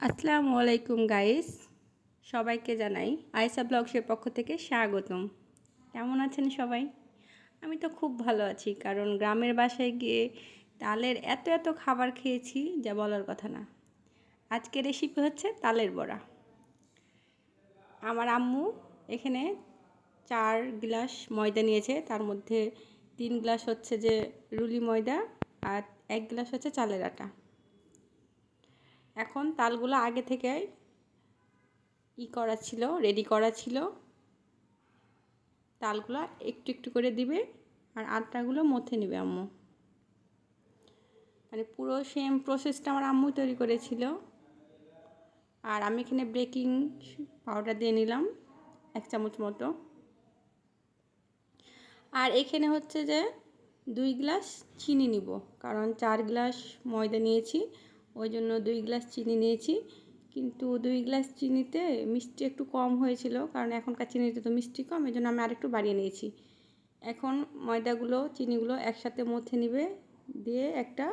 আসসালামু আলাইকুম গাইস, সবাইকে জানাই আয়েশা ব্লগসের পক্ষ থেকে স্বাগতম। কেমন আছেন সবাই? আমি তো খুব ভালো আছি, কারণ গ্রামের বাসায় গিয়ে তালের এত এত খাবার খেয়েছি যা বলার কথা না। আজকের রেসিপি হচ্ছে তালের বড়া। আমার আম্মু এখানে 4 গ্লাস ময়দা নিয়েছে, তার মধ্যে 3 গ্লাস হচ্ছে যে রুলি ময়দা আর 1 গ্লাস হচ্ছে চালের আটা। এখন তালগুলো আগে থেকে রেডি করা ছিল। তালগুলো একটু একটু করে দিবে আর আটাগুলো মথে নেবে আম্মু। মানে পুরো সেম প্রসেসটা আমার আম্মু তৈরি করেছিল। আর আমি এখানে বেকিং পাউডার দিয়ে নিলাম 1 চামচ মতো। আর এখানে হচ্ছে যে 2 গ্লাস চিনি নিব, কারণ 4 গ্লাস ময়দা নিয়েছি, ওই জন্য 2 গ্লাস চিনি নিয়েছি। কিন্তু 2 গ্লাস চিনিতে মিষ্টি একটু কম হয়েছিল, কারণ এখনকার চিনিতে তো মিষ্টি কম, এই জন্য আমি আরেকটু বাড়িয়ে নিয়েছি। এখন ময়দাগুলো চিনিগুলো একসাথে মথে নিবে, দিয়ে একটা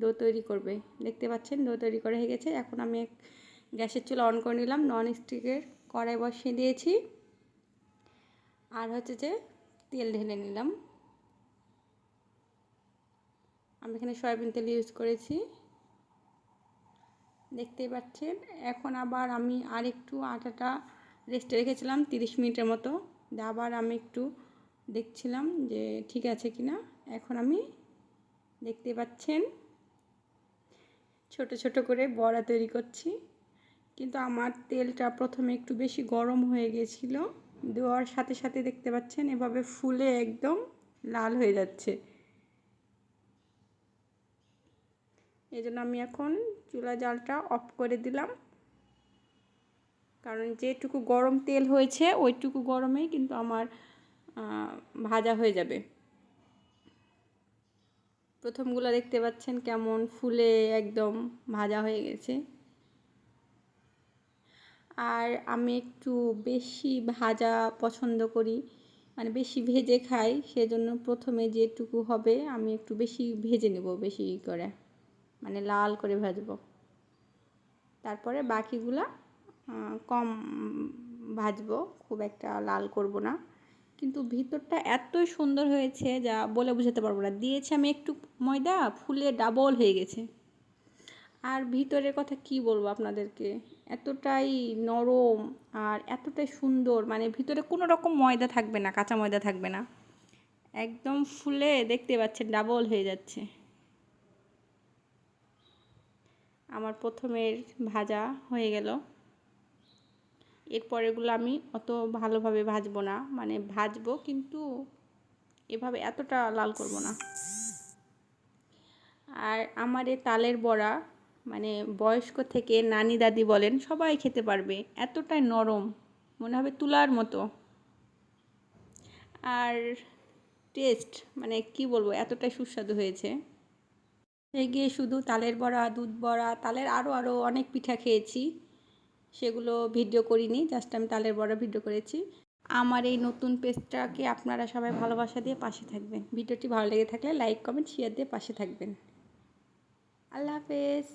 ডো তৈরি করবে। দেখতে পাচ্ছেন ডো তৈরি করা হয়ে গেছে। এখন আমি গ্যাসের চুলা অন করে নিলাম, নন স্টিকের কড়াই বসিয়ে দিয়েছি। আর হচ্ছে যে তেল ঢেলে নিলাম। আমি এখানে সয়াবিন তেল ইউজ করেছি, দেখতেই পাচ্ছেন। এখন আবার আমি আরেকটু আটাটা রেস্টে রেখেছিলাম 30 মিনিটের মতো। আবার আমি একটু দেখছিলাম যে ঠিক আছে কিনা। এখন আমি দেখতে পাচ্ছেন ছোট ছোট করে বড়া তৈরি করছি, কিন্তু আমার তেলটা প্রথমে একটু বেশি গরম হয়ে গিয়েছিল। দেওয়ার সাথে সাথে দেখতে পাচ্ছেন এভাবে ফুলে একদম লাল হয়ে যাচ্ছে। এই জন্য আমি এখন চুলা জালটা অফ করে দিলাম, কারণ যেটুকু গরম তেল হয়েছে ওইটুকু গরমেই কিন্তু আমার ভাজা হয়ে যাবে। প্রথমগুলো দেখতে পাচ্ছেন কেমন ফুলে একদম ভাজা হয়ে গেছে। আর আমি একটু বেশি ভাজা পছন্দ করি, মানে বেশি ভেজে খাই, সেজন্য প্রথমে যেটুকু হবে আমি একটু বেশি ভেজে নেব, বেশি করে মানে লাল করে ভাজবো। তারপরে বাকিগুলা কম ভাজবো, খুব একটা লাল করব না। কিন্তু ভিতরটা এত সুন্দর হয়েছে যা বলে বোঝাতে পারবো না। দিয়েছি আমি একটু ময়দা, ফুলে ডাবল হয়ে গেছে। আর ভিতরের কথা কি বলবো আপনাদেরকে, এতটাই নরম আর এতটাই সুন্দর, মানে ভিতরে কোনো রকম ময়দা থাকবে না, কাঁচা ময়দা থাকবে না, একদম ফুলে দেখতে পাচ্ছেন ডাবল হয়ে যাচ্ছে। আমার প্রথমের ভাজা হয়ে গেল। এরপরেরগুলো আমি অত ভালোভাবে ভাজবো না, মানে ভাজবো কিন্তু এভাবে এতটা লাল করব না। আর আমার এই তালের বড়া মানে বয়স্ক থেকে নানি দাদি বলেন সবাই খেতে পারবে, এতটাই নরম, মনে হবে তুলার মতো। আর টেস্ট মানে কি বলবো, এতটাই সুস্বাদু হয়েছে। গিয়ে শুধু তালের বড়া, দুধ বড়া, তালের আরও অনেক পিঠা খেয়েছি, সেগুলো ভিডিও করিনি, জাস্ট আমি তালের বড়া ভিডিও করেছি। আমার এই নতুন পেজটাকে আপনারা সবাই ভালোবাসা দিয়ে পাশে থাকবেন। ভিডিওটি ভালো লেগে থাকলে লাইক, কমেন্ট, শেয়ার দিয়ে পাশে থাকবেন। আল্লাহ হাফেজ।